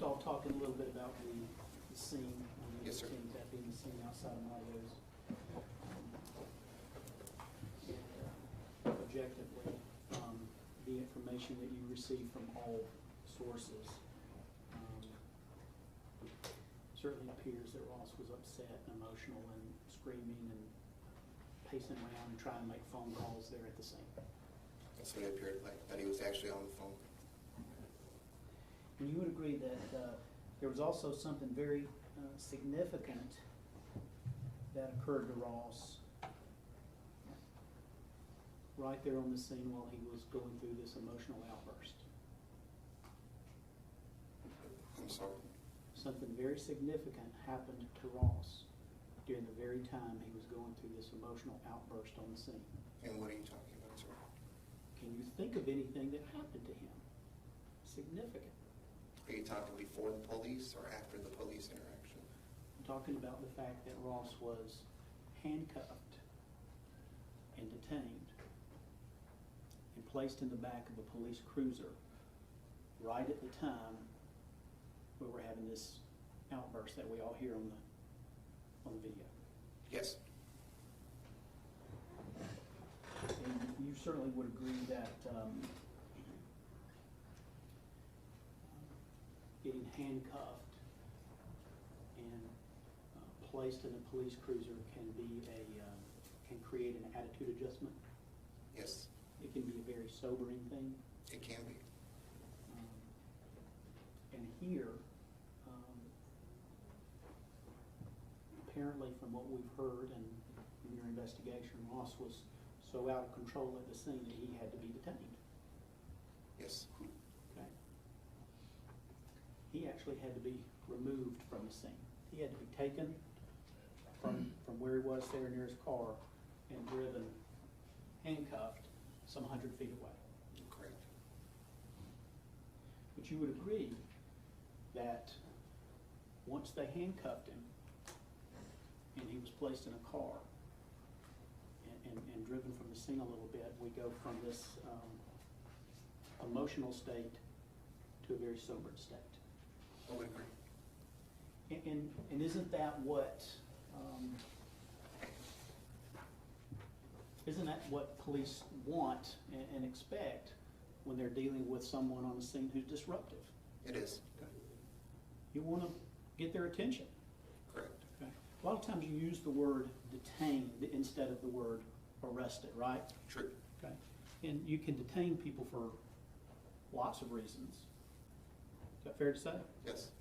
first off, talking a little bit about the scene. Yes, sir. That being the scene outside of Mario's. Objectively, the information that you received from all sources certainly appears that Ross was upset and emotional and screaming and pacing around and trying to make phone calls there at the scene. That's what it appeared like, that he was actually on the phone. And you would agree that there was also something very significant that occurred to Ross right there on the scene while he was going through this emotional outburst. I'm sorry. Something very significant happened to Ross during the very time he was going through this emotional outburst on the scene. And what are you talking about, sir? Can you think of anything that happened to him significant? Are you talking before the police or after the police interaction? I'm talking about the fact that Ross was handcuffed and detained and placed in the back of a police cruiser right at the time we were having this outburst that we all hear on the video. Yes. And you certainly would agree that getting handcuffed and placed in a police cruiser can create an attitude adjustment. Yes. It can be a very sobering thing. It can be. And here, apparently from what we've heard and in your investigation, Ross was so out of control at the scene that he had to be detained. Yes. Okay. He actually had to be removed from the scene. He had to be taken from where he was there near his car and driven, handcuffed, some 100 feet away. Correct. But you would agree that once they handcuffed him and he was placed in a car and driven from the scene a little bit, we go from this emotional state to a very sobered state. I would agree. And isn't that what police want and expect when they're dealing with someone on the scene who's disruptive? It is. Okay. You want to get their attention. Correct. Okay. A lot of times you use the word detained instead of the word arrested, right? True. Okay. And you can detain people for lots of reasons. Is that fair to say? Yes.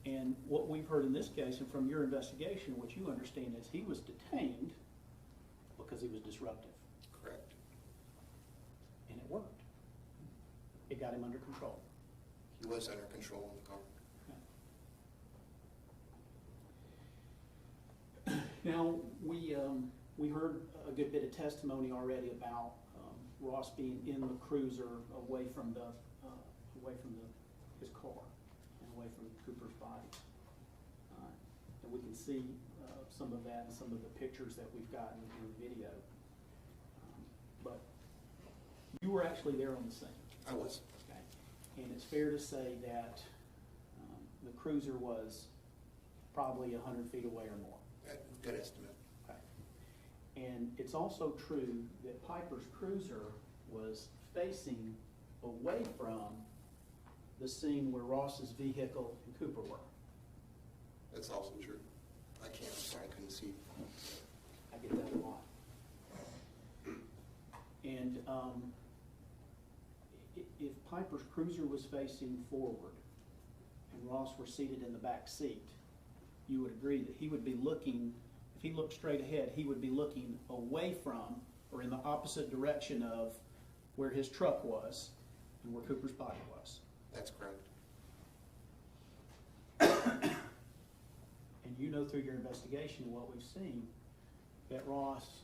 And what we've heard in this case, and from your investigation, what you understand is he was detained because he was disruptive. Correct. And it worked. It got him under control. He was under control in the car. Okay. Now, we heard a good bit of testimony already about Ross being in the cruiser away from his car and away from Cooper's body. And we can see some of that in some of the pictures that we've gotten in the video. But you were actually there on the scene. I was. Okay. And it's fair to say that the cruiser was probably 100 feet away or more. Good estimate. Okay. And it's also true that Piper's cruiser was facing away from the scene where Ross's vehicle and Cooper were. That's also true. I can't, I'm sorry, I couldn't see. I get that a lot. And if Piper's cruiser was facing forward and Ross were seated in the back seat, you would agree that he would be looking, if he looked straight ahead, he would be looking away from or in the opposite direction of where his truck was and where Cooper's body was. That's correct. And you know through your investigation what we've seen, that Ross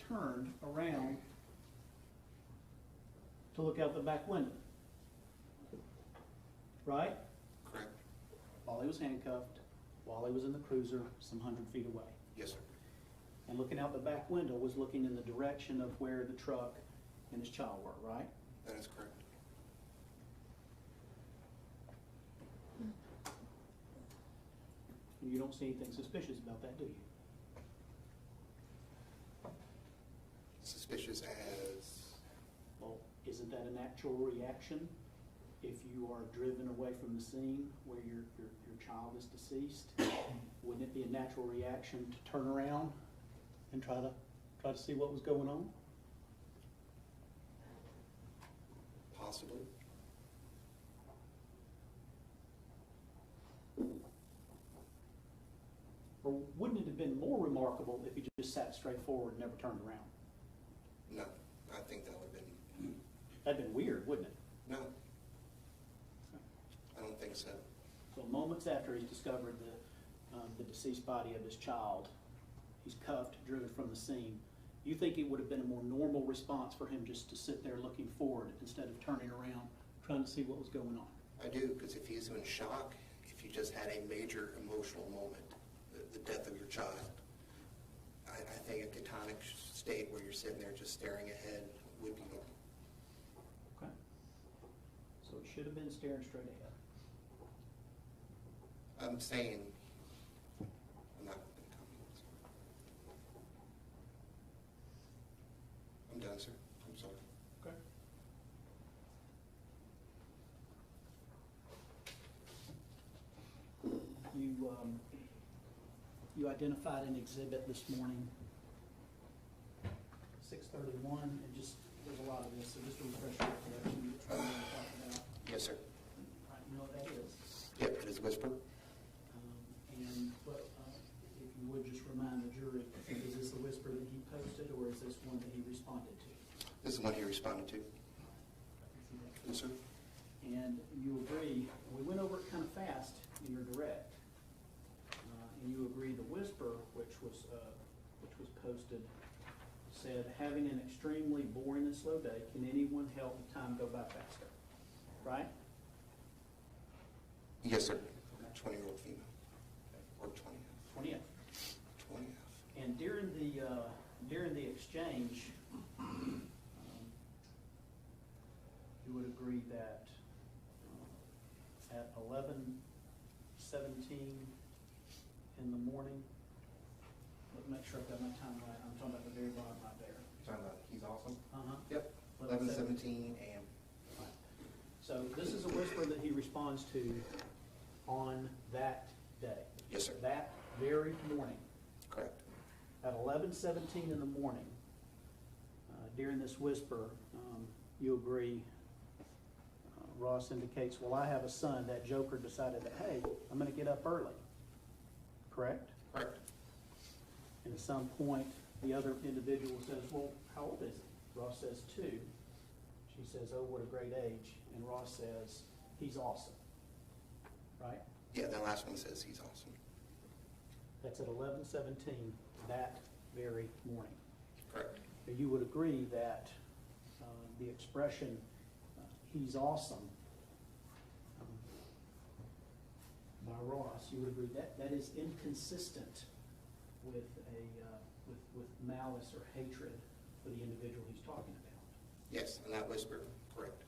turned around to look out the back window. Right? Correct. While he was handcuffed, while he was in the cruiser, some 100 feet away. Yes, sir. And looking out the back window was looking in the direction of where the truck and his child were, right? That is correct. And you don't see anything suspicious about that, do you? Suspicious as, Well, isn't that a natural reaction? If you are driven away from the scene where your child is deceased, wouldn't it be a natural reaction to turn around and try to see what was going on? possibly. Or wouldn't it have been more remarkable if he just sat straight forward and never turned around? No, I think that would have been, That'd been weird, wouldn't it? no, I don't think so. So moments after he's discovered the deceased body of his child, he's cuffed, driven from the scene. You think it would have been a more normal response for him just to sit there looking forward instead of turning around, trying to see what was going on? I do, because if he's in shock, if you just had a major emotional moment, the death of your child, I think a catonic state where you're sitting there just staring ahead would be normal. Okay. So it should have been staring straight ahead. I'm saying, I'm not going to comment. I'm done, sir. I'm sorry. Okay. You identified an exhibit this morning, 631, and just, there's a lot of this, so just to refresh your recollection, what you're talking about. Yes, sir. Right, you know what that is? Yep, it is Whisper. If you would just remind the jury, is this the whisper that he posted, or is this one that he responded to? This is the one he responded to. Yes, sir. And you agree, we went over it kind of fast in your direct, and you agree the whisper, which was posted, said, having an extremely boring and slow day, can anyone help the time go by faster? Right? Yes, sir. 20-year-old female. Or 20. 20th. 20. And during the exchange, you would agree that at 11:17 in the morning, let me make sure I've got my time right. I'm talking about the very bottom right there. Talking about he's awesome? Uh-huh. Yep. 11:17 a.m. Right. So this is a whisper that he responds to on that day. Yes, sir. That very morning. Correct. At 11:17 in the morning, during this whisper, you agree, Ross indicates, well, I have a son. That joker decided that, hey, I'm going to get up early. Correct? Correct. And at some point, the other individual says, well, how old is he? Ross says 2. She says, oh, what a great age. And Ross says, he's awesome. Right? Yeah, that last one says he's awesome. That's at 11:17 that very morning. Correct. Now, you would agree that the expression, he's awesome, by Ross, you would agree that that is inconsistent with with malice or hatred for the individual he's talking about. Yes, and that whisper, correct.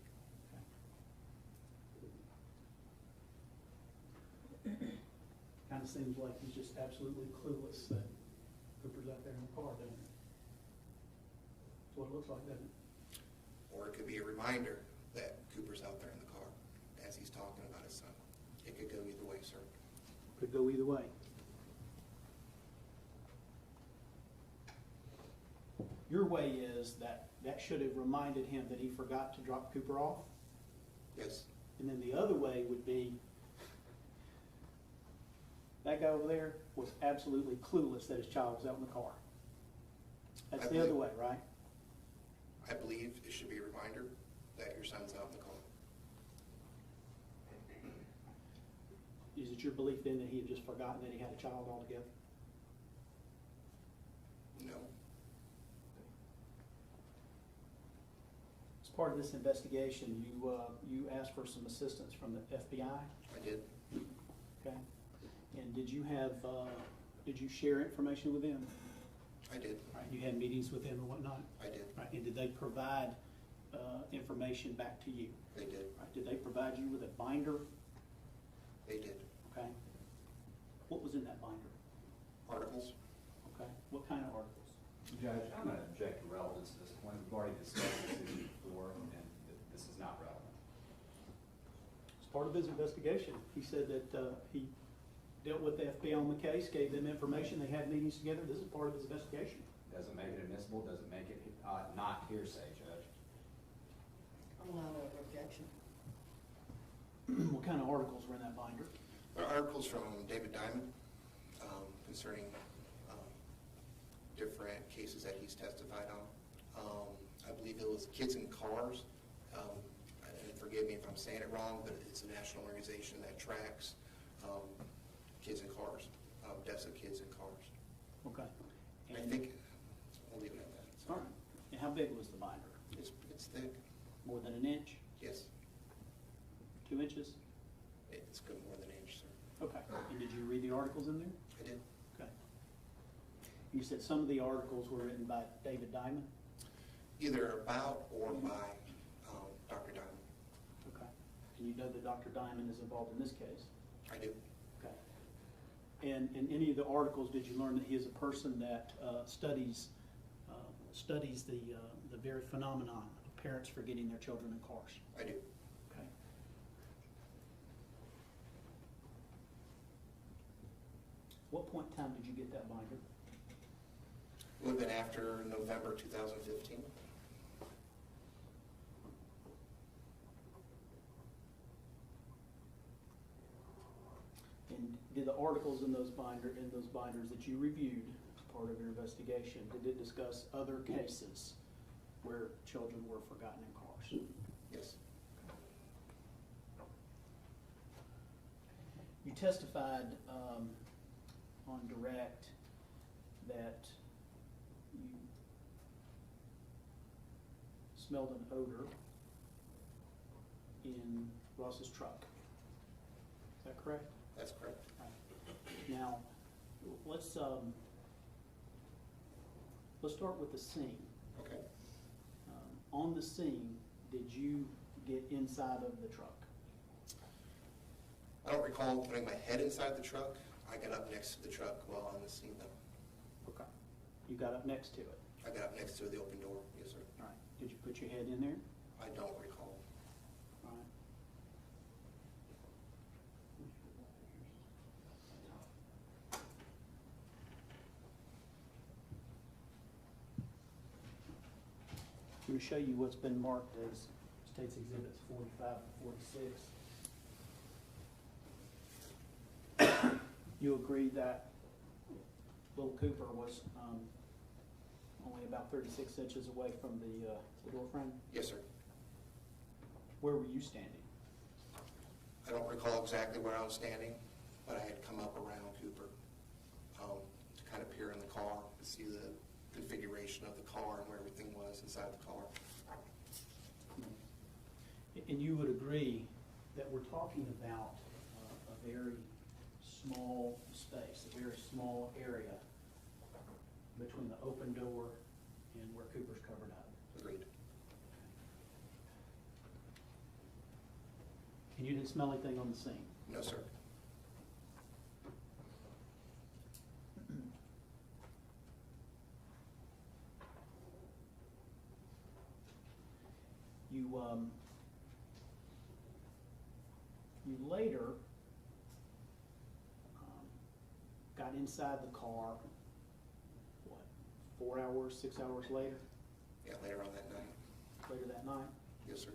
Kind of seems like he's just absolutely clueless that Cooper's out there in the car, doesn't it? That's what it looks like, doesn't it? Or it could be a reminder that Cooper's out there in the car as he's talking about his son. It could go either way, sir. Could go either way. Your way is that should have reminded him that he forgot to drop Cooper off? Yes. And then the other way would be, that guy over there was absolutely clueless that his child was out in the car. That's the other way, right? I believe it should be a reminder that your son's out in the car. Is it your belief then that he had just forgotten that he had a child altogether? No. As part of this investigation, you asked for some assistance from the FBI? I did. Okay. And did you share information with them? I did. Right, you had meetings with them and whatnot? I did. Right, and did they provide information back to you? They did. Right, did they provide you with a binder? They did. Okay. What was in that binder? Articles? Okay, what kind of articles? Judge, I'm going to object to relevance at this point. We've already discussed this issue before, and this is not relevant. As part of his investigation, he said that he dealt with the FBI on the case, gave them information, they had meetings together. This is part of his investigation. Doesn't make it admissible, doesn't make it not hearsay, Judge. I'm allowed an objection. What kind of articles were in that binder? There are articles from David Diamond concerning different cases that he's testified on. I believe it was Kids in Cars. And forgive me if I'm saying it wrong, but it's a national organization that tracks kids in cars, deaths of kids in cars. Okay. I And- think, I'll leave it at that. All right. And how big was the binder? It's thick, More than an inch? yes. 2 inches? It's good more than an inch, sir. Okay. And did you read the articles in there? I did. Okay. You said some of the articles were written by David Diamond? Either about or by Dr. Diamond. Okay. And you know that Dr. Diamond is involved in this case? I do. Okay. And in any of the articles, did you learn that he is a person that studies the very phenomenon of parents forgetting their children in cars? I do. Okay. What point in time did you get that binder? It would have been after November 2015. And did the articles in those binders that you reviewed as part of your investigation, did it discuss other cases where children were forgotten in cars? Yes. You testified on direct that you smelled an odor in Ross's truck. Is that correct? That's correct. Now, let's start with the scene. Okay. On the scene, did you get inside of the truck? I don't recall putting my head inside the truck. I got up next to the truck while on the scene, though. Okay. You got up next to it? I got up next to the open door. Yes, sir. All right. Did you put your head in there? I don't recall. All right. I'm going to show you what's been marked as State's Exhibits 45 and 46. You agree that little Cooper was only about 36 inches away from the door frame? Yes, sir. Where were you standing? I don't recall exactly where I was standing, but I had come up around Cooper to kind of peer in the car to see the configuration of the car and where everything was inside the car. And you would agree that we're talking about a very small space, a very small area between the open door and where Cooper's covered up. Agreed. And you didn't smell anything on the scene? No, sir. You later got inside the car, what, 4 hours, 6 hours later? Yeah, later on that night. Later that night? Yes, sir.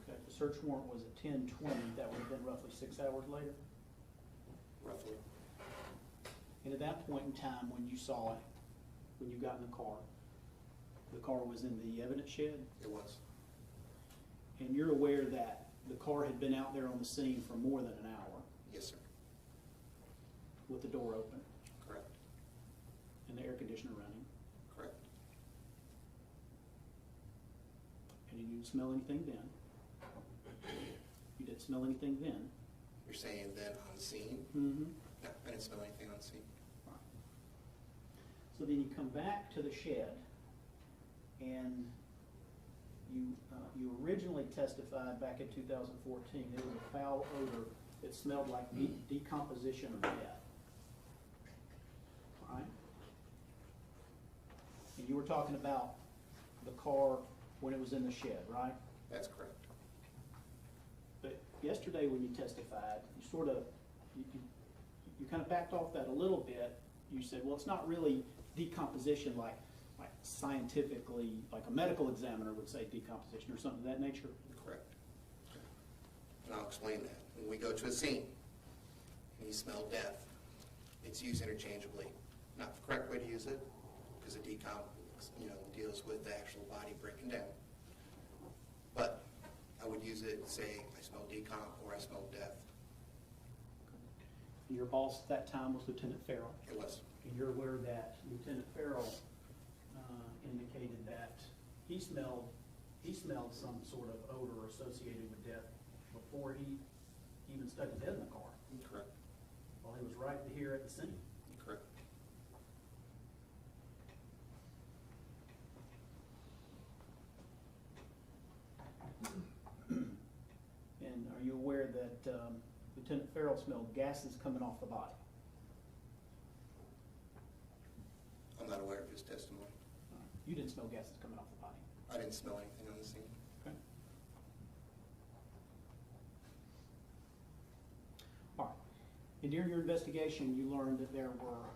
Okay, the search warrant was at 10:20, that would have been roughly 6 hours later? Roughly. And at that point in time, when you saw it, when you got in the car was in the evidence shed? It was. And you're aware that the car had been out there on the scene for more than an hour Yes, sir. with the door open Correct. and the air conditioner running, Correct. and you didn't smell anything then? You didn't smell anything then? You're saying then on the scene? Mm-hmm. No, I didn't smell anything on the scene. So then you come back to the shed, and you originally testified back in 2014, there was a foul odor it smelled like decomposition or death. All right? And you were talking about the car when it was in the shed, right? That's correct. But yesterday when you testified, you sort of, you kind of backed off that a little bit. You said, well, it's not really decomposition like scientifically, like a medical examiner would say decomposition or something of that nature. Correct. And I'll explain that. When we go to a scene and you smell death, it's used interchangeably. Not the correct way to use it, because it deals with the actual body breaking down. But I would use it, say, I smell decomp or I smell death. And your boss at that time was Lieutenant Farrell. It was. And you're aware that Lieutenant Farrell indicated that he smelled some sort of odor associated with death before he even stuck his head in the car. Correct. While he was right here at the scene. Correct. And are you aware that Lieutenant Farrell smelled gases coming off the body? I'm not aware of his testimony. You didn't smell gases coming off the body. I didn't smell anything on the scene. Okay. All right. And during your investigation, you learned that there were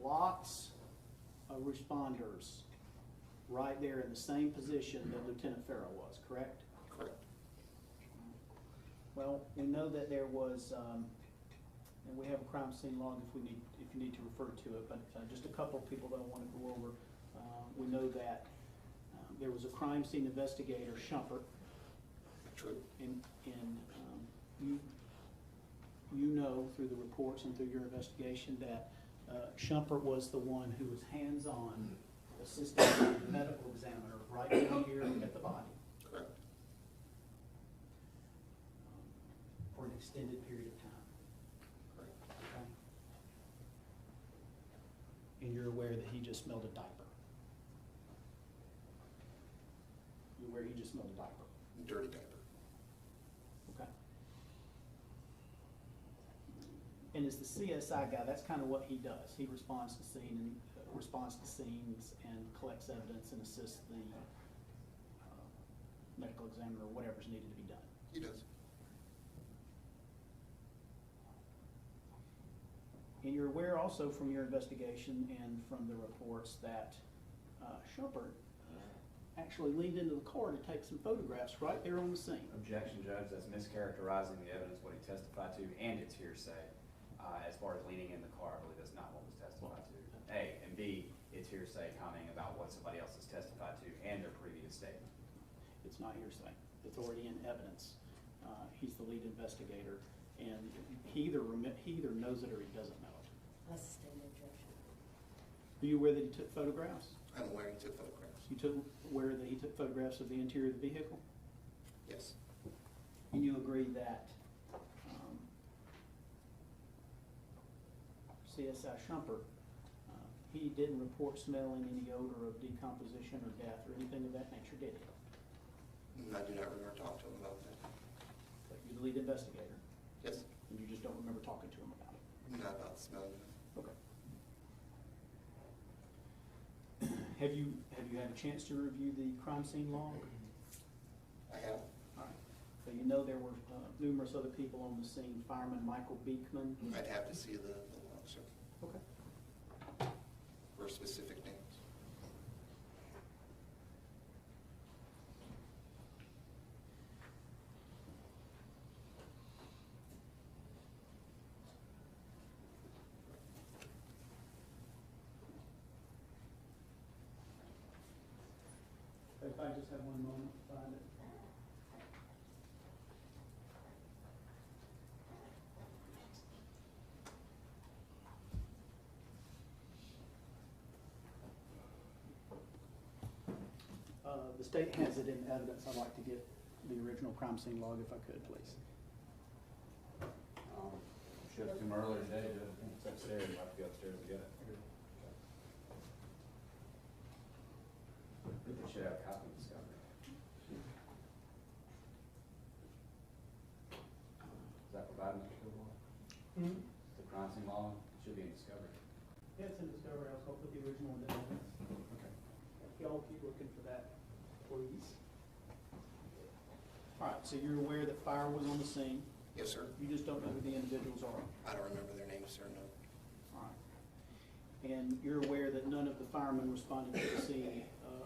lots of responders right there in the same position that Lieutenant Farrell was, correct? Correct. Well, we know that there was, and we have a crime scene log if you need to refer to it, but just a couple of people that I want to go over. We know that there was a crime scene investigator, Shumpert. True. And you know through the reports and through your investigation that Shumpert was the one who was hands-on assisting the medical examiner right down here at the body. Correct. For an extended period of time. Correct. Okay? And you're aware that he just smelled a diaper. You're aware he just smelled a diaper. Dirty diaper. Okay. And as the CSI guy, that's kind of what he does. He responds to scenes and collects evidence and assists the medical examiner or whatever's needed to be done. He does. And you're aware also from your investigation and from the reports that Shumpert actually leaned into the car to take some photographs right there on the scene. Objection, Judge, that's mischaracterizing the evidence, what he testified to, and it's hearsay. As far as leaning in the car, I believe that's not what was testified to. A, and B, it's hearsay commenting about what somebody else has testified to and their previous statement. It's not hearsay. It's already in evidence. He's the lead investigator, and he either knows it or he doesn't know it. I sustain the objection. Are you aware that he took photographs? I'm aware he took photographs. Aware that he took photographs of the interior of the vehicle? Yes. And you agree that CSI Shumpert, he didn't report smelling any odor of decomposition or death or anything of that nature, did he? I do not remember talking to him about that. But you're the lead investigator, Yes. and you just don't remember talking to him about it? Not about the smell. Okay. Have you had a chance to review the crime scene log? I have. All right. So you know there were numerous other people on the scene, Fireman Michael Beekman. I'd have to see the log, sir, Okay. for specific names. If I just have one moment to find it. The state has it in evidence. I'd like to get the original crime scene log if I could, please. Should have come earlier today, Judge. It's upstairs, I'll have to go upstairs and get it. We should have a copy of this guy. Is that provided, Mr. Cooper? please. All right, so you're aware that fire was on the scene. Yes, sir. You just don't know who the individuals are. I don't remember their names, sir, no. All right. And you're aware that none of the firemen responding to the scene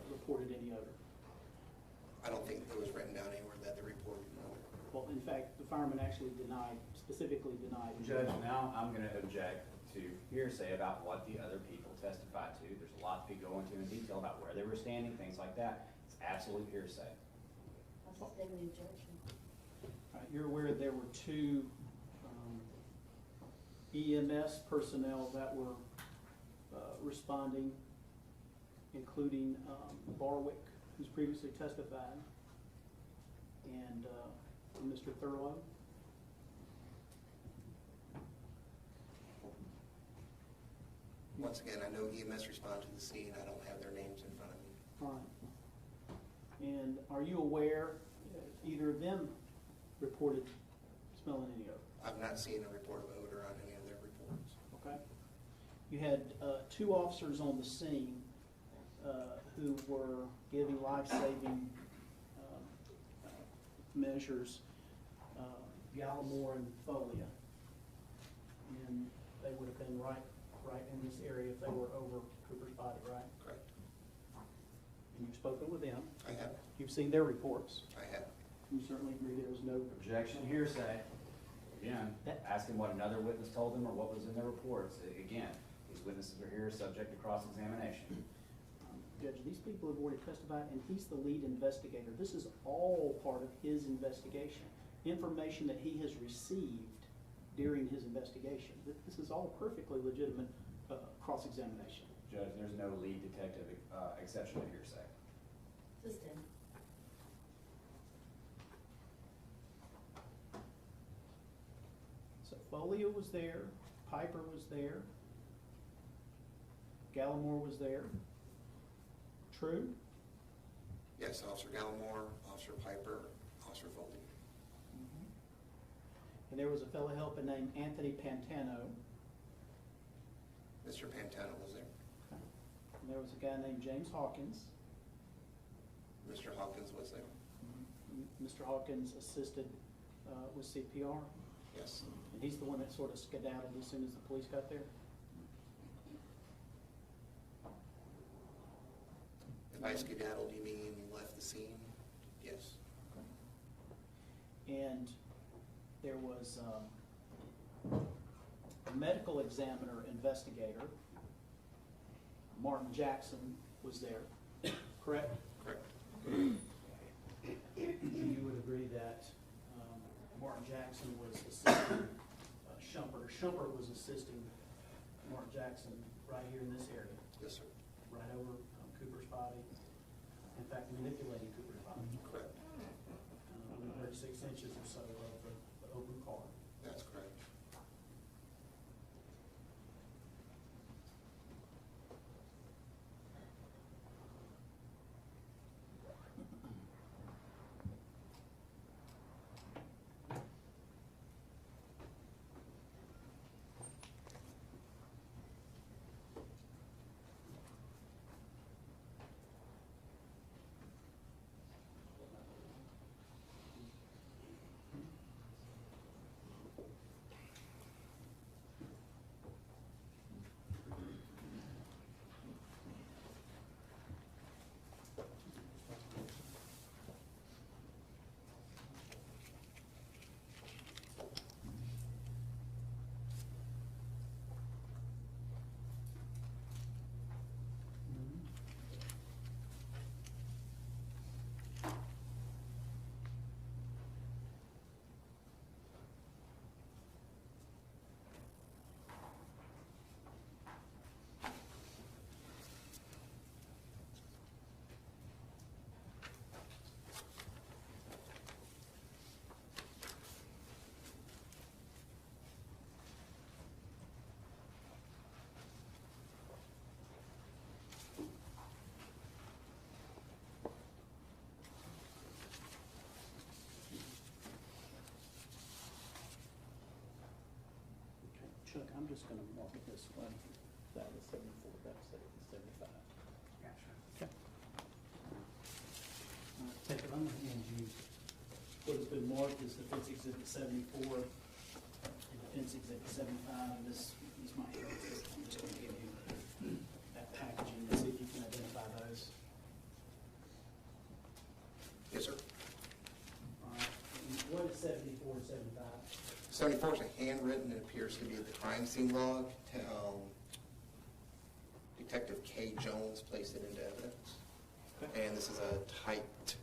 reported any odor? I don't think it was written down anywhere that they reported, no. Well, in fact, the firemen actually specifically denied. Judge, now I'm gonna object to hearsay about what the other people testified to. There's a lot to go into in detail about where they were standing, things like that. It's absolute hearsay. I sustain the objection. All right, you're aware there were two EMS personnel that were responding, including Barwick, who's previously testified, and Mr. Thurlow. Once again, I know EMS responded to the scene. I don't have their names in front of me. All right. And are you aware either of them reported smelling any odor? I've not seen a report of odor on any of their reports. Okay. You had two officers on the scene who were giving life-saving measures, Gallimore and Folia. And they would have been right in this area if they were over Cooper's body, right? Correct. And you've spoken with them. I have. You've seen their reports. I have. You certainly agree there was no. Objection, hearsay. Again, asking what another witness told them or what was in their reports. Again, these witnesses are here subject to cross-examination. Judge, these people have already testified, and he's the lead investigator. This is all part of his investigation. Information that he has received during his investigation. This is all perfectly legitimate cross-examination. Judge, there's no lead detective exception to hearsay. Sustain. So Folia was there, Piper was there, Gallimore was there. True? Yes, Officer Gallimore, Officer Piper, Officer Foley. And there was a fellow helper named Anthony Pantano. Mr. Pantano was there. And there was a guy named James Hawkins. Mr. Hawkins was there. Mr. Hawkins assisted with CPR. Yes. And he's the one that sort of skedaddled as soon as the police got there. If I skedaddled, you mean left the scene? Yes. And there was a medical examiner investigator, Martin Jackson, was there, correct? Correct. You would agree that Martin Jackson was assisting Shumpert. Shumpert was assisting Martin Jackson right here in this area, Yes, sir. right over Cooper's body. In fact, manipulating Cooper's body. Correct. 36 inches or so of the open car. That's correct. Chuck, I'm just gonna mark it this way. That is 74, that's 75. Gotcha. Okay. Take it, I'm gonna hand you what has been marked as Defense Exhibit 74 and Defense Exhibit 75. This might help. I'm just gonna give you that packaging and see if you can identify those. Yes, sir. All right. And what is 74 and 75? 74 is a handwritten, it appears to be the crime scene log. Detective K. Jones placed it into evidence. Okay. And this is a typed,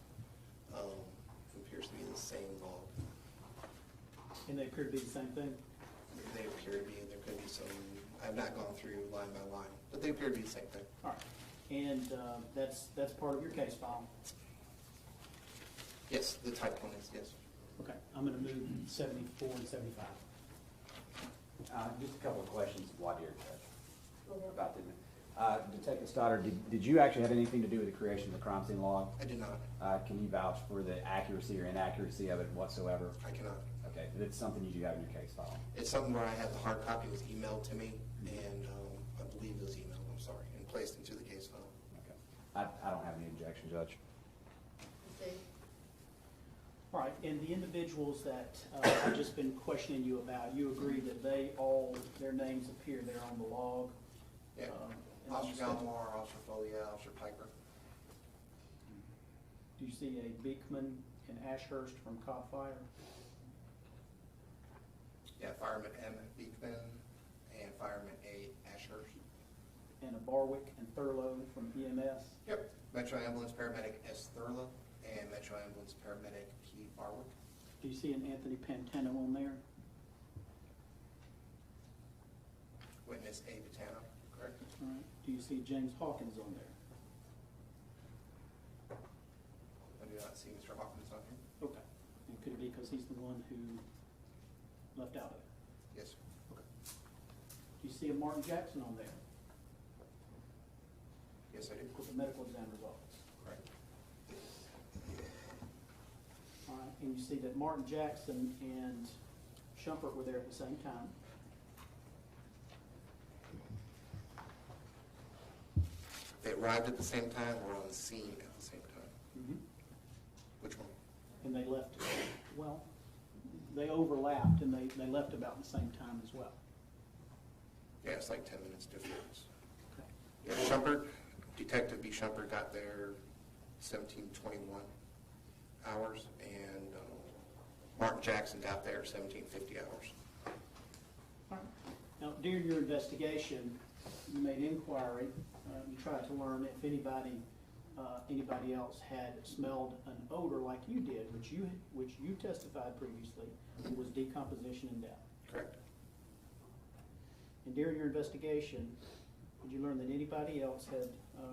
appears to be the same log. And they appear to be the same thing? They appear to be, there could be some, I've not gone through line by line, but they appear to be the same thing. All right. And that's part of your case file? Yes, the typed one is, yes. Okay. I'm gonna move 74 and 75. Just a couple of questions, while you're Judge, Go ahead. about the, Detective Stoddard, did you actually have anything to do with the creation of the crime scene log? I did not. Can you vouch for the accuracy or inaccuracy of it whatsoever? I cannot. Okay, it's something you do have in your case file. It's something where I have the hard copy was emailed to me, and I believe it was emailed, I'm sorry, and placed into the case file. Okay. I don't have any objection, Judge. Steve? All right, and the individuals that I've just been questioning you about, you agree that their names appear there on the log? Yeah. And Officer Gallimore, Officer Foley, Officer Piper. Do you see a Beekman and Ashurst from COP Fire? Yeah, Fireman M. Beekman and Fireman A. Ashurst. And a Barwick and Thurlow from EMS? Yep. Metro Ambulance Paramedic S. Thurlow and Metro Ambulance Paramedic P. Barwick. Do you see an Anthony Pantano on there? Witness A. Batano, correct? All right. Do you see James Hawkins on there? I do not see Mr. Hawkins on here. Okay. And could it be because he's the one who left out of it? Yes, sir. Okay. Do you see a Martin Jackson on there Yes, I do. with the medical examiner's office? Correct. All right. And you see that Martin Jackson and Shumpert were there at the same time? They arrived at the same time or on the scene at the same time? Mm-hmm. Which one? And they left, well, they overlapped and they left about the same time as well. Yeah, it's like 10 minutes difference. Okay. Yeah, Shumpert, Detective B. Shumpert got there 17:21 hours, and Martin Jackson got there 17:50 hours. All right. Now, during your investigation, you made inquiry, you tried to learn if anybody else had smelled an odor like you did, which you testified previously, it was decomposition and death. Correct. And during your investigation, did you learn that anybody else had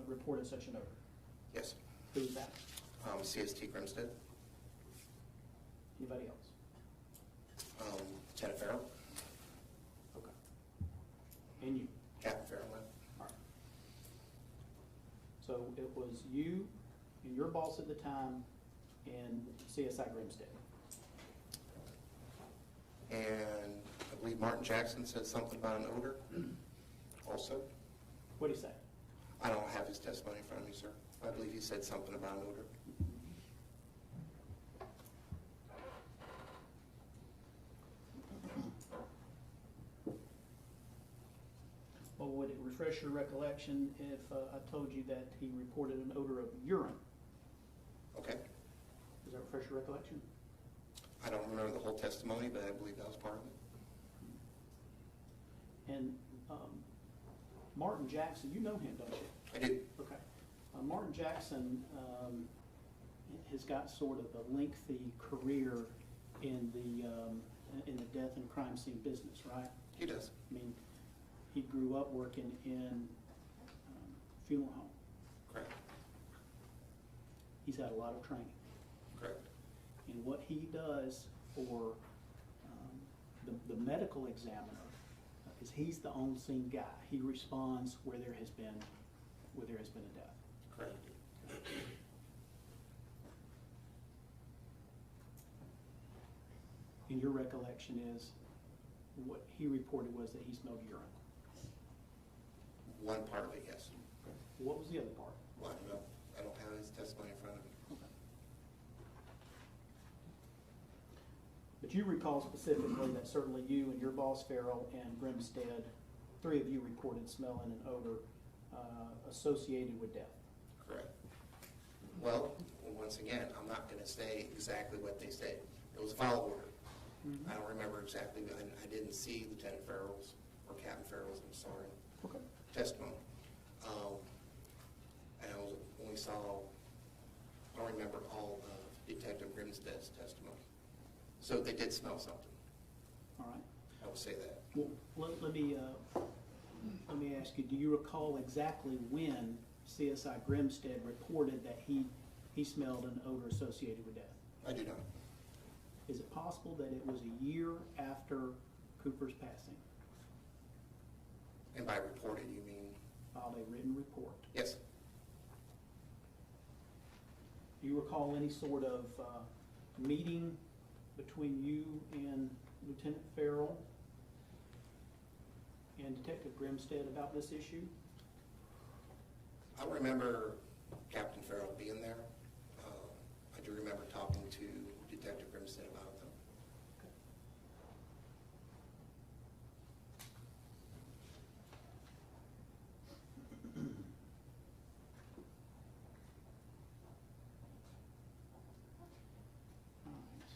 reported such an odor? Yes. Who was that? CST Grimstead, Anybody else? Lieutenant Farrell, Okay. And you? Captain Farrell. All right. So it was you and your boss at the time and CSI Grimstead. And I believe Martin Jackson said something about an odor also. What did he say? I don't have his testimony in front of me, sir. I believe he said something about an odor. Well, would it refresh your recollection if I told you that he reported an odor of urine? Okay. Does that refresh your recollection? I don't remember the whole testimony, but I believe that was part of it. And Martin Jackson, you know him, don't you? I did. Okay. Martin Jackson has got sort of a lengthy career in the death and crime scene business, right? He does. I mean, he grew up working in funeral home. Correct. He's had a lot of training. Correct. And what he does for the medical examiner is he's the on-scene guy. He responds where there has been a death. Correct. And your recollection is what he reported was that he smelled urine. One part of it, yes. What was the other part? Well, I don't know. I don't have his testimony in front of me. Okay. But you recall specifically that certainly you and your boss Farrell and Grimstead, three of you reported smelling an odor associated with death. Correct. Well, once again, I'm not going to say exactly what they said. It was a foul order. I don't remember exactly. I didn't see Lieutenant Farrell's or Captain Farrell's, I'm sorry, Okay. testimony. And I only saw, I don't remember all of Detective Grimstead's testimony. So they did smell something. All right. I will say that. Well, let me ask you, do you recall exactly when CSI Grimstead reported that he smelled an odor associated with death? I do not. Is it possible that it was a year after Cooper's passing? And by reported, you mean? Filed a written report. Yes. Do you recall any sort of meeting between you and Lieutenant Farrell and Detective Grimstead about this issue? I remember Captain Farrell being there. I do remember talking to Detective Grimstead about them. All right.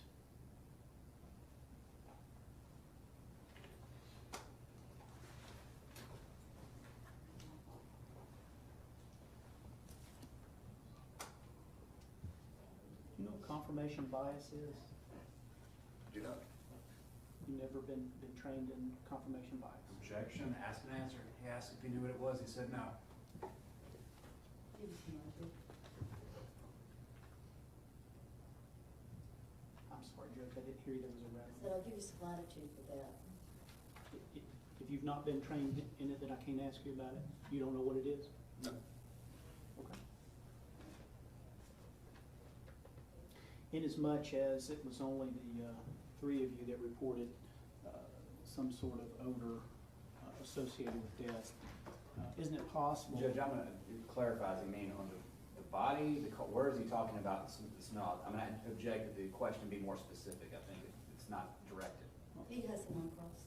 You know what confirmation bias is? Do not. You've never been trained in confirmation bias? Objection, asked and answered. He asked if he knew what it was, he said no. Give us some idea. I'm sorry, Judge, I didn't hear you. There was a I rattle. said, I'll give you some latitude for that. If you've not been trained in it, then I can't ask you about it. You don't know what it is? No. Okay. Inasmuch as it was only the three of you that reported some sort of odor associated with death, isn't it possible? Judge, I'm gonna clarify, does he mean on the body, where is he talking about the smell? I'm gonna object that the question be more specific. I think it's not directed. He has some on cross.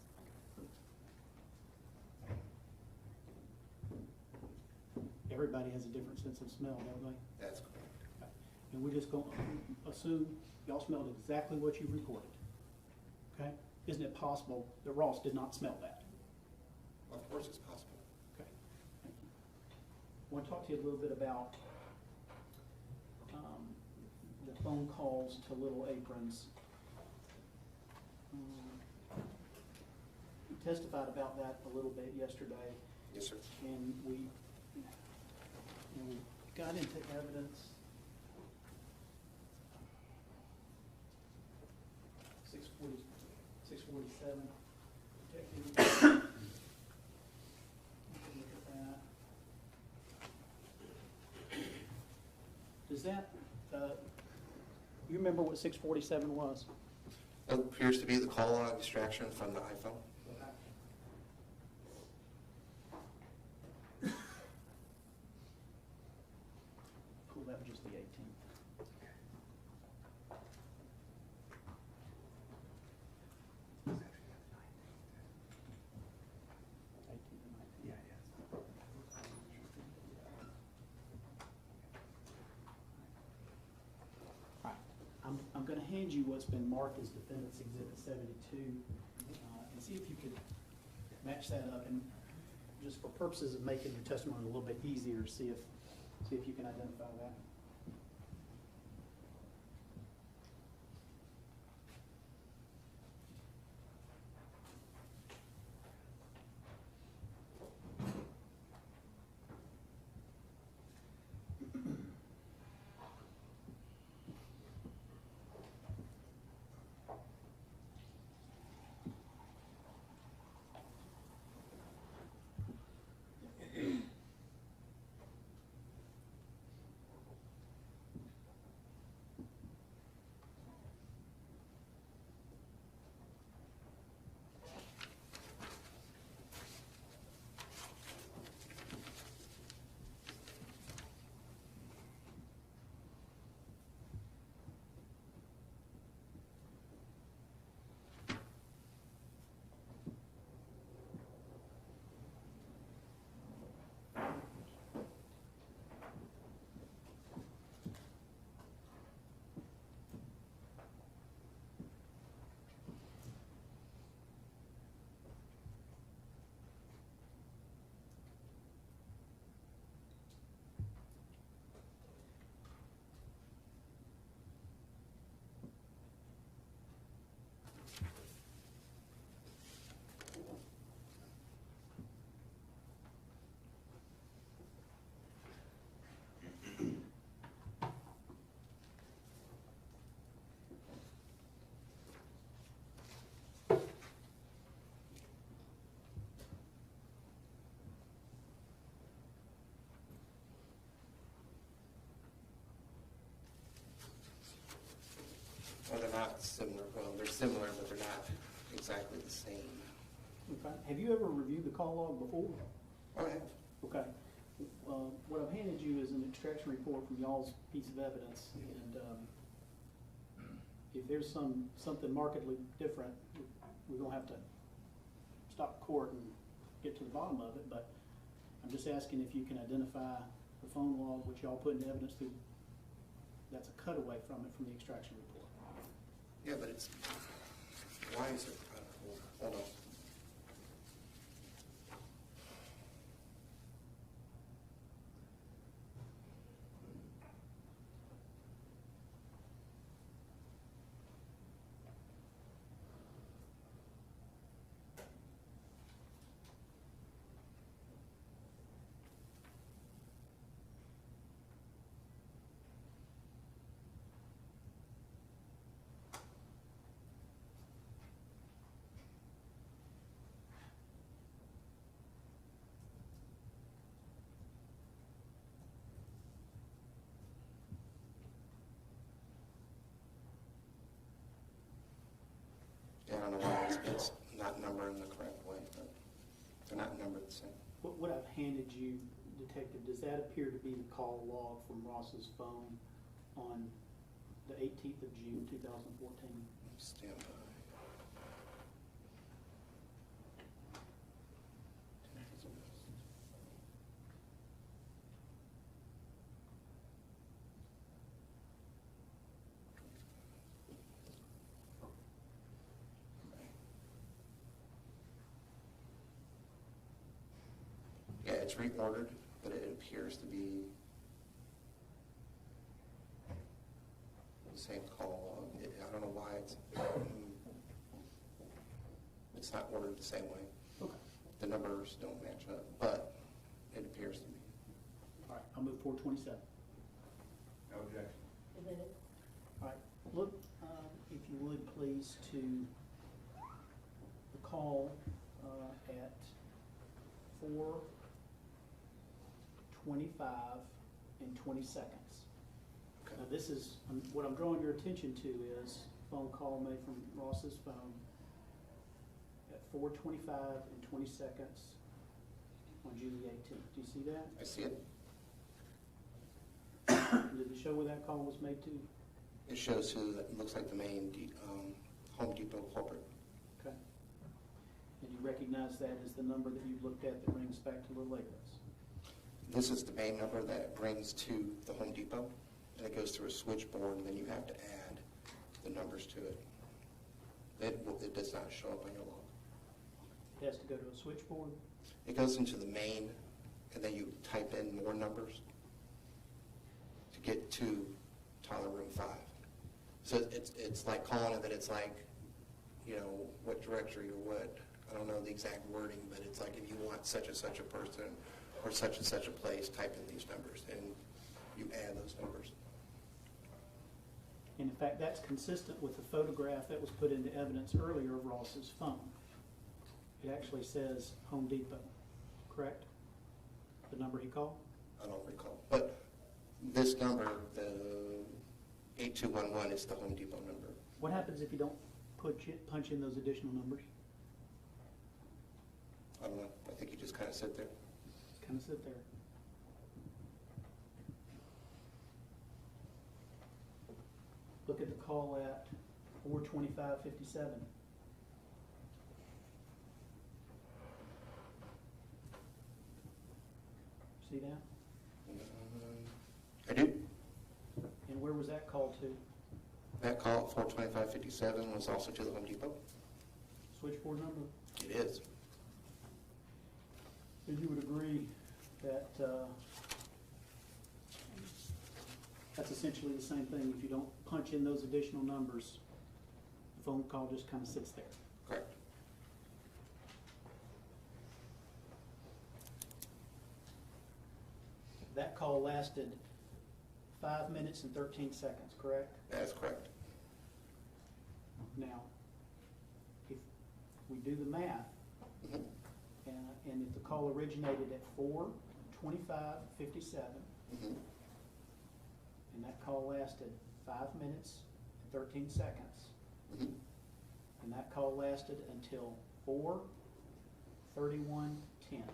Everybody has a different sense of smell, don't they? That's correct. And we're just going to assume y'all smelled exactly what you reported. Okay? Isn't it possible that Ross did not smell that? Of course it's possible. Okay. Thank you. I want to talk to you a little bit about the phone calls to Little Aprons. You testified about that a little bit yesterday, Yes, sir. and we got into evidence. 647. Look at that. Does that, you remember what 647 was? That appears to be the call log extraction from the iPhone. Cool, that was just the 18th. I'm going to hand you what's been marked as Defendant's Exhibit 72, and see if you could match that up, and just for purposes of making your testimony a little bit easier, see if you can identify that. similar, well, they're similar, but they're not exactly the same. Okay. Have you ever reviewed the call log before? Oh, I have. Okay. What I've handed you is an extraction report from y'all's piece of evidence, and if there's something markedly different, we're gonna have to stop court and get to the bottom of it, but I'm just asking if you can identify the phone log which y'all put into evidence through, that's a cutaway from it, from the extraction report. Yeah, but it's, why is it, hold on. Yeah, I don't know why it's not numbered in the correct way, but they're not numbered the same. What I've handed you, Detective, does that appear to be the call log from Ross's phone on the 18th of June, 2014? Stand by. Yeah, it's reordered, but it appears to be the same call. I don't know why it's not ordered the same way. Okay. The numbers don't match up, but it appears to be. All right, I'll move 427. No objection. Admitted. All right, look, if you would please, to the call at 4:25 and 20 seconds. Okay. Now this is, what I'm drawing your attention to is a phone call made from Ross's phone at 4:25 and 20 seconds on June the 18th. Do you see that? I see it. Did it show where that call was made to? It shows who that looks like the main Home Depot corporate. Okay. And you recognize that as the number that you've looked at that rings back to Little Avis? This is the main number that brings to the Home Depot, and it goes through a switchboard, and then you have to add the numbers to it. It does not show up on your log. It has to go to a switchboard? It goes into the main, and then you type in more numbers to get to toddler room 5. So it's like calling it that it's like, you know, what directory or what, I don't know the exact wording, but it's like if you want such and such a person or such and such a place, type in these numbers, and you add those numbers. And in fact, that's consistent with the photograph that was put into evidence earlier of Ross's phone. It actually says Home Depot, correct? The number he called? I don't recall. But this number, the 8211, is the Home Depot number. What happens if you don't punch in those additional numbers? I don't know. I think you just kind of sit there. Kind of sit there. Look at the call at 4:25:57. See that? I do. And where was that call to? That call at 42557 was also to the Home Depot. Switchboard number? It is. And you would agree that that's essentially the same thing. If you don't punch in those additional numbers, the phone call just kind of sits there. Correct. That call lasted 5 minutes and 13 seconds, correct? That is correct. Now, if we do the math, Mhm. and if the call originated at 4:25:57, Mhm. and that call lasted 5 minutes and 13 seconds, Mhm. And that call lasted until 4:31:10.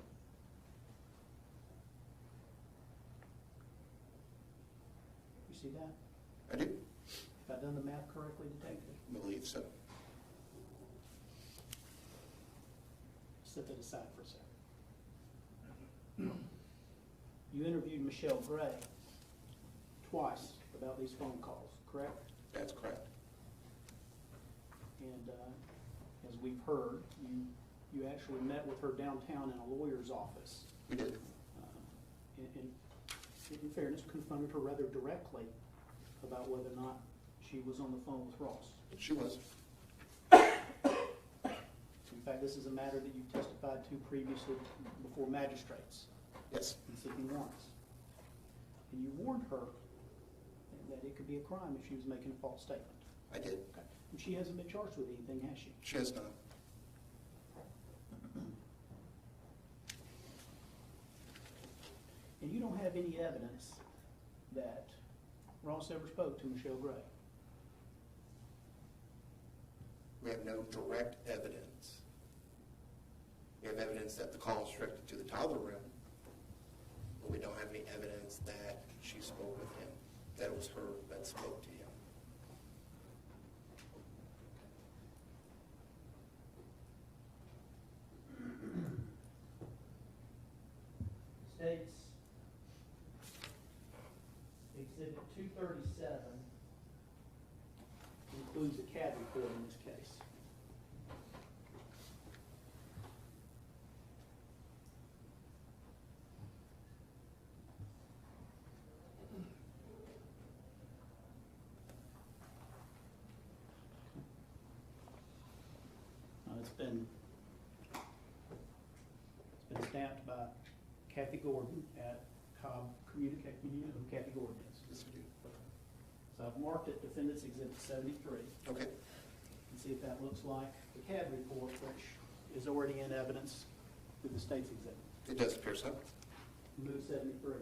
You see that? I do Have I done the math correctly, Detective? believe so. Set that aside for a second. You interviewed Michelle Gray twice about these phone calls, correct? That's correct. And as we've heard, you actually met with her downtown in a lawyer's office. We did. And in fairness, confronted her rather directly about whether or not she was on the phone with Ross. She was. In fact, this is a matter that you testified to previously before magistrates Yes. in seeking warrants. And you warned her that it could be a crime if she was making a false statement. I did. Okay. And she hasn't been charged with anything, has she? She has not. And you don't have any evidence that Ross ever spoke to Michelle Gray? We have no direct evidence. We have evidence that the call was directed to the toddler room, but we don't have any evidence that she spoke with him, that it was her that spoke to him. States Exhibit 237 includes a CAD report in this case. It's been stamped by Kathy Gordon at Cobb Communicate. You know who Kathy Gordon is? Yes, we do. So I've marked it Defendant's Exhibit 73. Okay. And see if that looks like the CAD report, which is already in evidence with the state's exhibit. It does appear so. Move 73.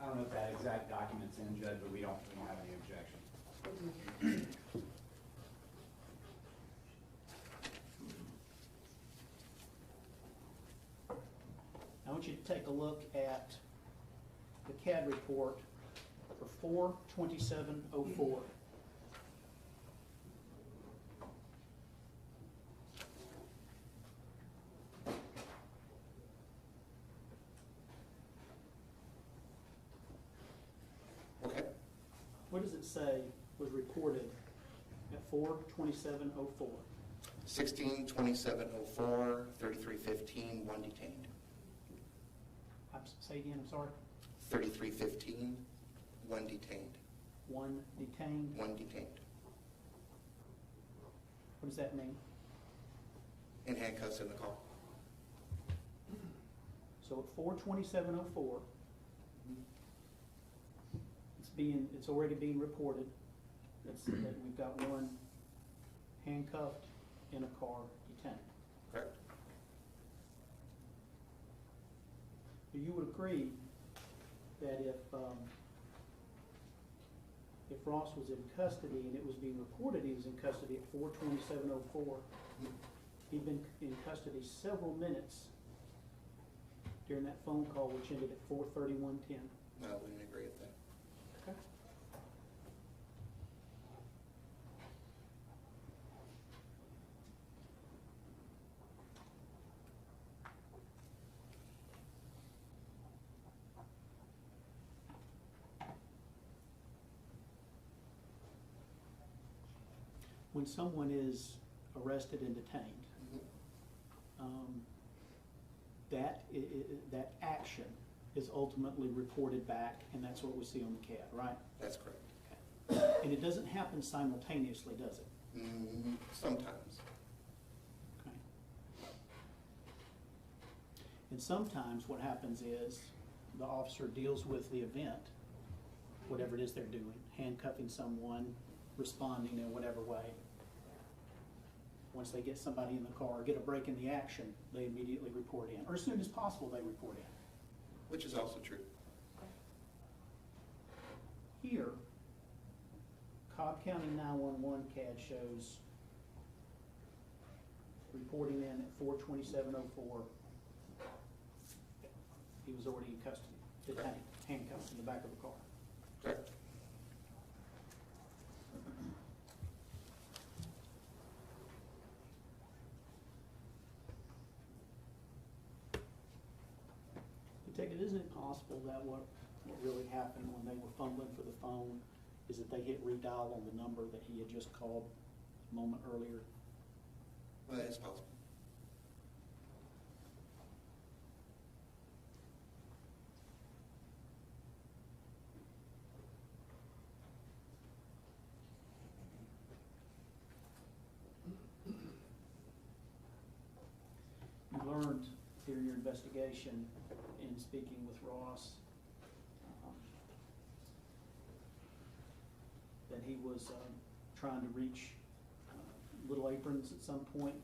I don't know if that exact document's in, Judge, but we don't have any objection. I want you to take a look at the CAD report for 4/27/04. Okay. What does it say was reported at 4/27/04? 16/27/04, 3315, one detained. Say again, I'm sorry. 3315, one detained. One detained. One detained. What does that mean? In handcuffs in the call. So at 4/27/04, it's already being reported that we've got one handcuffed in a car detained. Correct. So you would agree that if Ross was in custody and it was being reported he was in custody at 4/27/04, he'd been in custody several minutes during that phone call, which ended at 4/31/10. No, I wouldn't agree with that. Okay. When someone is arrested and detained, that action is ultimately reported back, and that's what we see on the CAD, right? That's correct. Okay. And it doesn't happen simultaneously, does it? Sometimes. Okay. And sometimes what happens is the officer deals with the event, whatever it is they're doing, handcuffing someone, responding in whatever way. Once they get somebody in the car, get a break in the action, they immediately report in, or as soon as possible they report in. Which is also true. Here, Cobb County 911 CAD shows reporting in at 4/27/04. He was already in custody, detained, handcuffed in the back of the car. Correct. Detective, isn't it possible that what really happened when they were fumbling for the phone is that they hit redial on the number that he had just called a moment earlier? Well, that is possible. You learned during your investigation in speaking with Ross that he was trying to reach Little Aprons at some point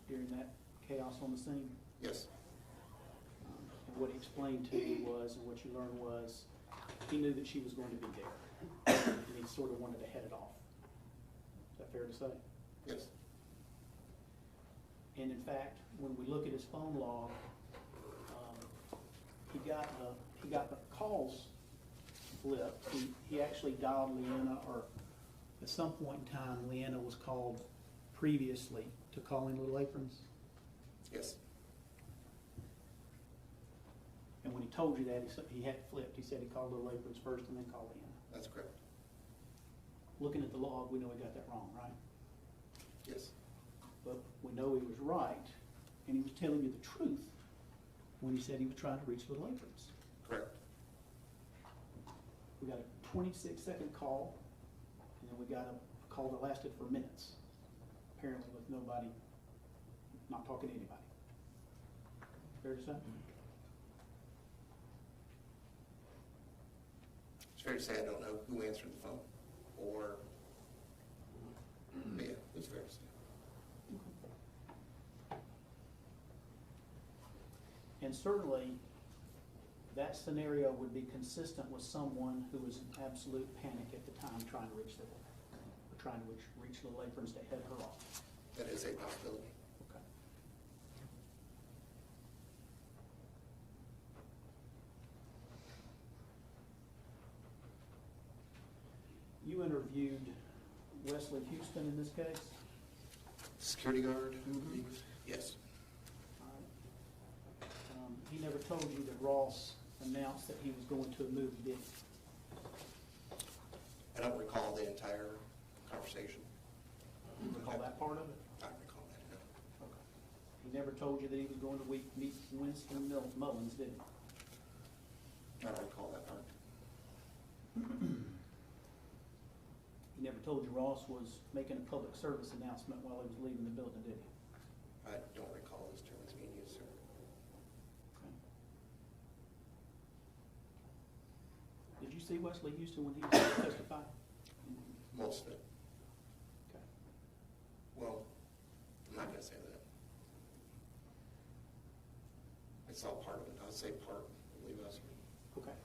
during that chaos on the scene. Yes. And what he explained to you was, and what you learned was, he knew that she was going to be there, and he sort of wanted to head it off. Is that fair to say? Yes. And in fact, when we look at his phone log, he got the calls flipped. He actually dialed Leanna, or at some point in time, Leanna was called previously to calling Little Aprons. Yes. And when he told you that, he had it flipped. He said he called Little Aprons first and then called Leanna. That's correct. Looking at the log, we know he got that wrong, right? Yes. But we know he was right, and he was telling you the truth when he said he was trying to reach Little Aprons. Correct. We got a 26-second call, and then we got a call that lasted for minutes, apparently with nobody, not talking to anybody. Fair to say? It's fair to say I don't know who answered the phone, or, yeah, it's fair to say. And certainly, that scenario would be consistent with someone who was in absolute panic at the time trying to reach reach Little Aprons to head her off. That is a possibility. Okay. You interviewed Wesley Houston in this case? Security guard? Mhm. Yes. All right. He never told you that Ross announced that he was going to a movie, did he? I don't recall the entire conversation. You recall that part of it? I don't recall that, no. Okay. He never told you that he was going to meet Winston Mullins, did he? I don't recall that part. He never told you Ross was making a public service announcement while he was leaving the building, did he? I don't recall those terms being used, sir. Okay. Did you see Wesley Houston when he was going to testify? Most of it. Okay. Well, I'm not gonna say that. It's all part of it. I'll say part, I believe that's. Okay.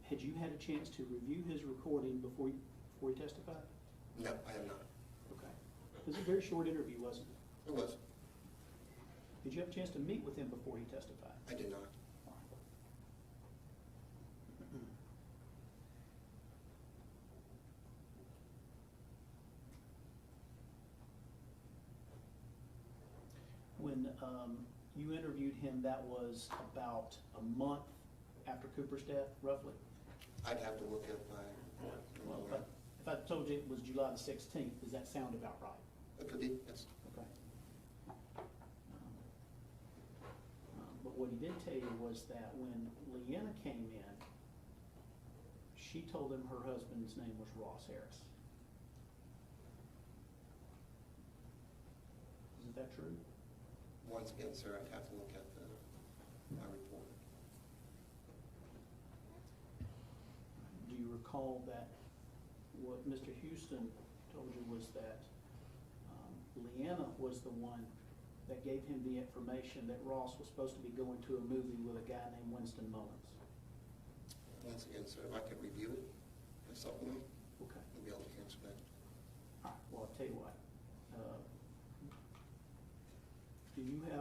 Had you had a chance to review his recording before he testified? No, I have not. Okay. It was a very short interview, wasn't it? It was. Did you have a chance to meet with him before he testified? I did not. All right. When you interviewed him, that was about a month after Cooper's death, roughly? I'd have to look at my. Well, if I told you it was July the 16th, does that sound about right? It could be, yes. Okay. But what he did tell you was that when Leanna came in, she told him her husband's name was Ross Harris. Isn't that true? Once again, sir, I'd have to look at my report. Do you recall that what Mr. Houston told you was that Leanna was the one that gave him the information that Ross was supposed to be going to a movie with a guy named Winston Mullins? Once again, sir, if I could review it, or supplement, Okay. I'd be able to answer that.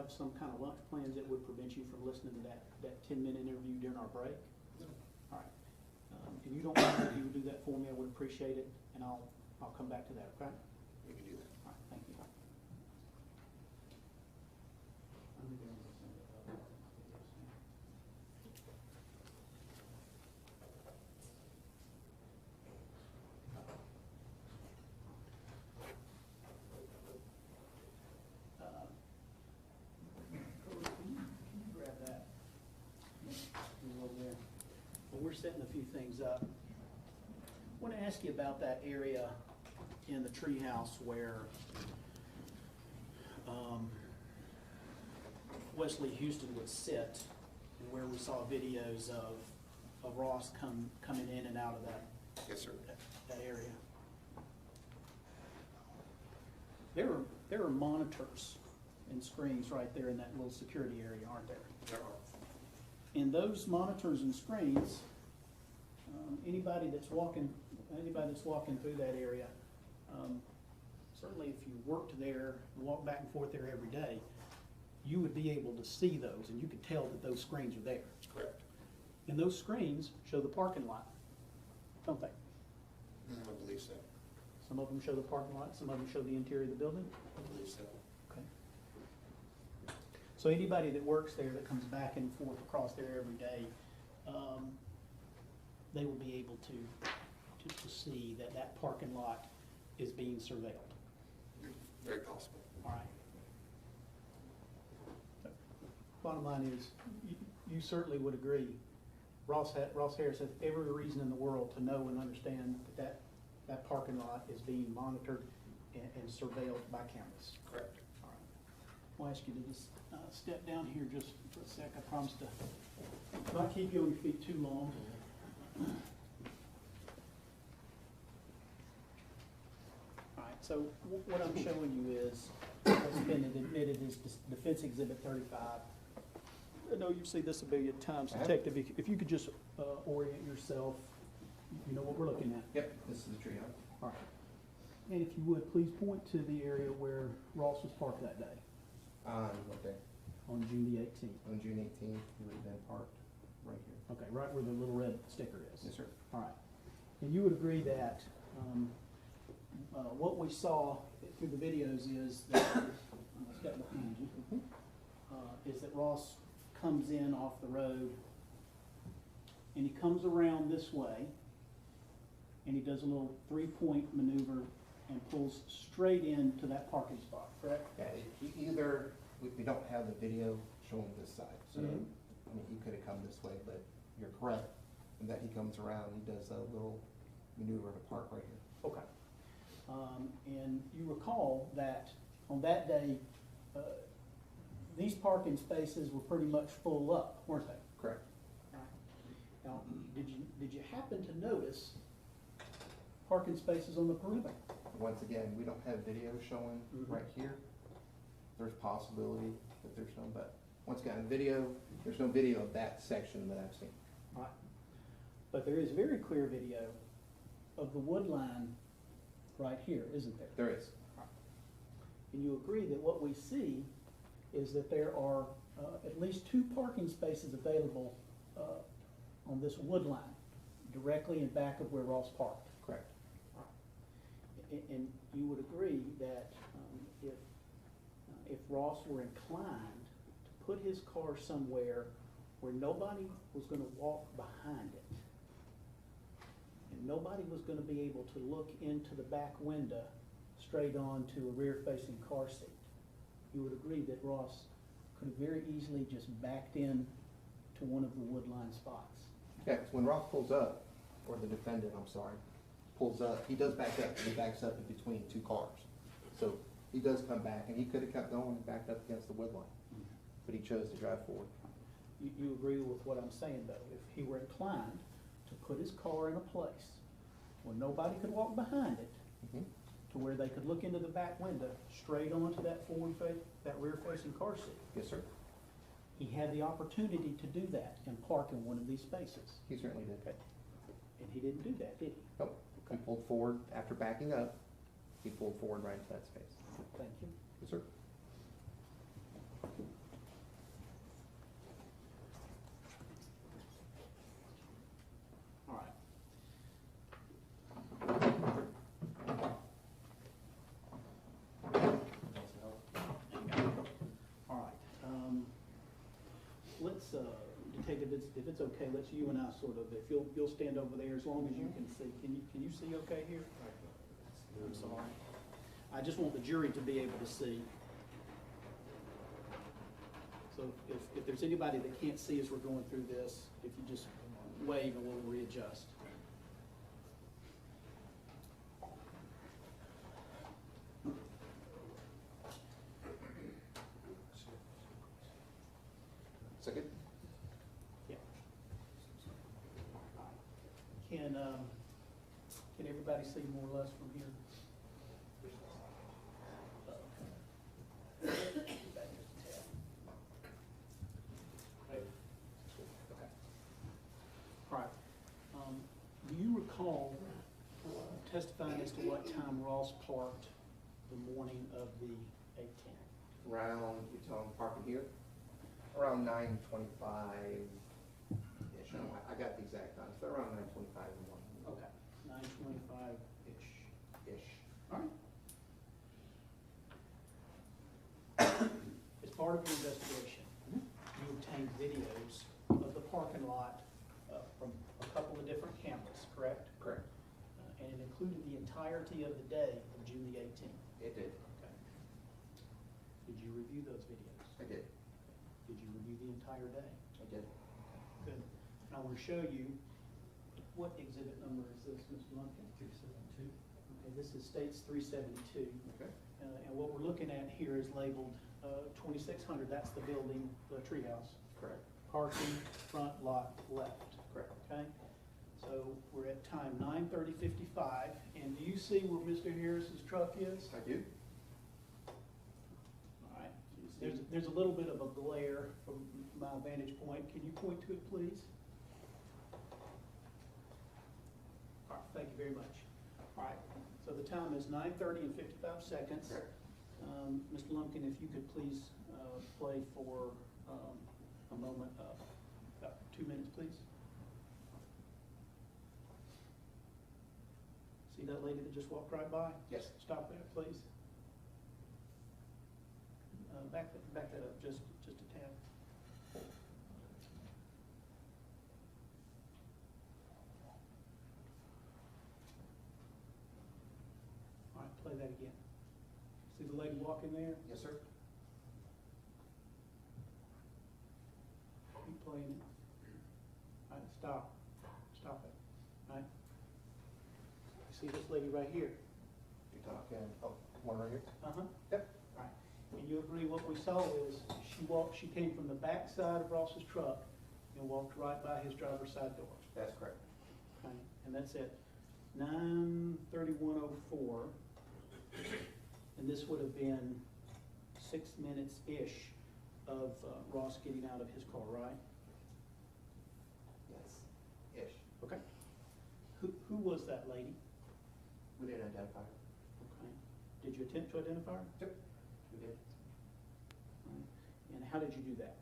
have some kind of lunch plans that would prevent you from listening to that 10-minute interview during our break? No. All right. If you don't mind, if you would do that for me, I would appreciate it, and I'll come back to that, okay? We can do that. All right, thank you. Can you grab that? Over there. Well, we're setting a few things up. I want to ask you about that area in the treehouse where Wesley Houston would sit, and where we saw videos of Ross coming in and out of Yes, sir. that area. There are monitors and screens right there in that little security area, aren't there? There are. And those monitors and screens, anybody that's walking through that area, certainly if you worked there and walked back and forth there every day, you would be able to see those, and you could tell that those screens are there. Correct. And those screens show the parking lot, don't they? I believe so. Some of them show the parking lot, some of them show the interior of the building. I believe so. Okay. So anybody that works there, that comes back and forth across there every day, they will be able to see that parking lot is being surveilled. Very possible. All right. Bottom line is, you certainly would agree, Ross Harris has every reason in the world to know and understand that parking lot is being monitored and surveilled by cameras. Correct. All right. I'll ask you to just step down here just for a sec. I promise to not keep you on your feet too long. All right, so what I'm showing you is what's been admitted is Defense Exhibit 35. I know you've seen this a billion times, Detective. If you could just orient yourself, you know what we're looking at. Yep, this is the treehouse. All right. And if you would, please point to the area where Ross was parked that day, On what day? on June the 18th. On June 18th, he would have been parked right here. Okay, right where the little red sticker is. Yes, sir. All right. And you would agree that what we saw through the videos is that, step behind you, is that Ross comes in off the road and he comes around this way and he does a little 3-point maneuver and pulls straight into that parking spot, correct? Yeah, either, we don't have the video showing this side, so, Mhm. I mean, he could have come this way, but you're correct, in that he comes around, he does a little maneuver to park right here. Okay. And you recall that on that day, these parking spaces were pretty much full up, weren't they? Correct. Right. Now, did you happen to notice parking spaces on the perimeter? Once again, we don't have video showing Mhm. right here. There's possibility that there's some, but once again, video, there's no video of that section that I've seen. Right. But there is very clear video of the wood line right here, isn't there? There is. And you agree that what we see is that there are at least 2 parking spaces available on this wood line, directly in back of where Ross parked. Correct. And you would agree that if Ross were inclined to put his car somewhere where nobody was gonna walk behind it, and nobody was gonna be able to look into the back window straight on to a rear-facing car seat, you would agree that Ross could have very easily just backed in to one of the wood line spots. Yeah, 'cause when Ross pulls up, or the defendant, I'm sorry, pulls up, he does back up, he backs up in between 2 cars. So he does come back, and he could have kept going and backed up against the wood line, but he chose to drive forward. You agree with what I'm saying, though? If he were inclined to put his car in a place where nobody could walk behind it, Mhm. to where they could look into the back window, straight onto that that rear-facing car seat, Yes, sir. he had the opportunity to do that and park in one of these spaces. He certainly did. Okay. And he didn't do that, did he? Nope. He pulled forward, after backing up, he pulled forward right into that space. Thank you. Yes, sir. Detective, if it's okay, let's you and I sort of, if you'll stand over there as long as you can see. Can you see okay here? I'm sorry. I just want the jury to be able to see. So if there's anybody that can't see as we're going through this, if you just wave and we'll readjust. Second? Yeah. Can everybody see more or less from here? Right. Do you recall testifying as to what time Ross parked the morning of the 18th? Around, you tell him parking here? Around 9:25-ish. I got the exact time, but around 9:25 in the morning. Okay, 9:25-ish. Ish. All right. As part of your investigation, you obtained videos of the parking lot from a couple of different cameras, correct? Correct. And it included the entirety of the day of June the 18th. It did. Okay. Did you review those videos? I did. Did you review the entire day? I did. Good. And I want to show you, what exhibit number is this, Mr. Lumpkin? 372. Okay, this is States 372. Okay. And what we're looking at here is labeled 2600, that's the building, the treehouse. Correct. Parking, front lot, left. Correct. Okay? So we're at time 9:30:55, and do you see where Mr. Harris's truck is? I do. All right. There's a little bit of a glare from my vantage point. Can you point to it, please? All right, thank you very much. All right, so the time is 9:30:55. Correct. Mr. Lumpkin, if you could please play for a moment of about 2 minutes, please. See that lady that just walked right by? Yes. Stop that, please. Back that up just a tad. All right, play that again. See the lady walking there? Yes, sir. Keep playing it. All right, stop. Stop it. All right. You see this lady right here? You're talking, oh, one right here? Uh-huh. Yep. All right. And you agree what we saw is she came from the back side of Ross's truck and walked right by his driver's side door. That's correct. Okay. And that's at 9:31:04. And this would have been 6 minutes-ish of Ross getting out of his car, right? Yes. Ish. Okay. Who was that lady? We didn't identify her. Okay. Did you attempt to identify her? Yep. We did. All right. And how did you do that?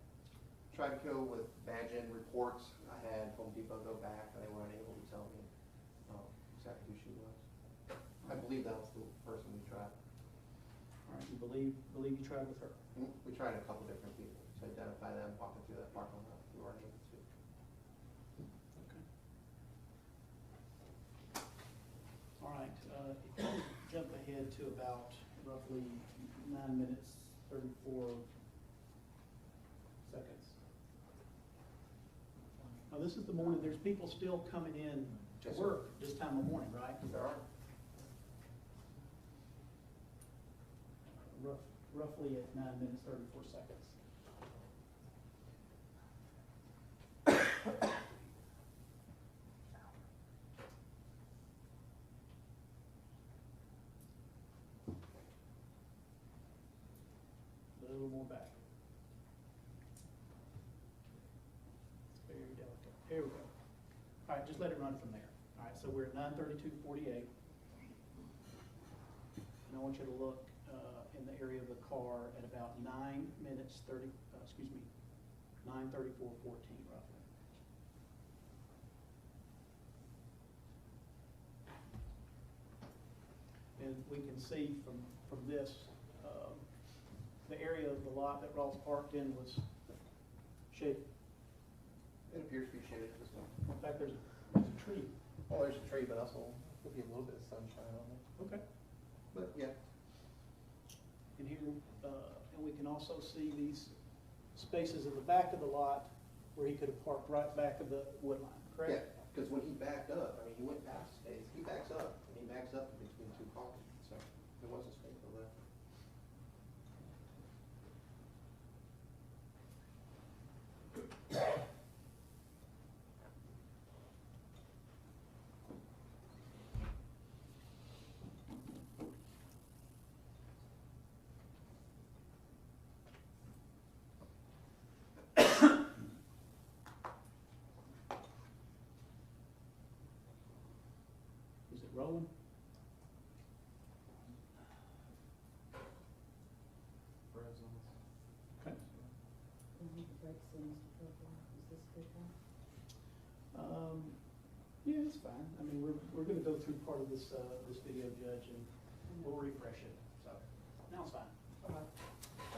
Tried to kill with badge-in reports. I had Home Depot go back, and they were unable to tell me exactly who she was. I believe that was the person we tried. All right. You believe you tried with her? We tried a couple different people to identify them walking through that parking lot. We weren't able to. Okay. All right, if you jump ahead to about roughly 9:34. Now, this is the morning, there's people still coming in to Yes, sir. work this time of morning, right? There are. Roughly at 9:34. A little more back. It's very delicate. Here we go. All right, just let it run from there. All right, so we're at 9:32:48. And I want you to look in the area of the car at about 9:34:14 roughly. And we can see from this, the area of the lot that Ross parked in was shaded? It appears to be shaded this one. In fact, there's a tree. Oh, there's a tree, but also there'll be a little bit of sunshine on it. Okay. But yeah, And here, and we can also see these spaces in the back of the lot where he could have parked right back of the wood line, yeah, correct? because when he backed up, I mean, he went past space, he backs up, and he backs up between two cars, so there was a space for that. Is it rolling? Okay. We need to break some, Mr. President. Is this good time? Yeah, it's fine. I mean, we're gonna go through part of this, this video, Judge, and we'll refresh it, so, now it's fine. All right.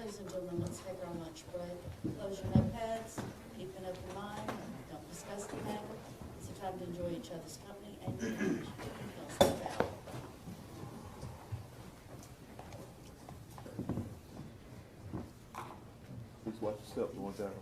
Ladies and gentlemen, let's take our lunch break. Close your notepads, keep an open mind, don't discuss the matter. It's a time to enjoy each other's company and your lunch. Don't step out. Please watch your step going down.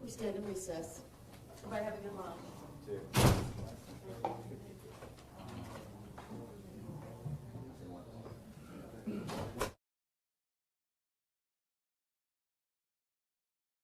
We stand in recess. Everybody have a good lunch. Too.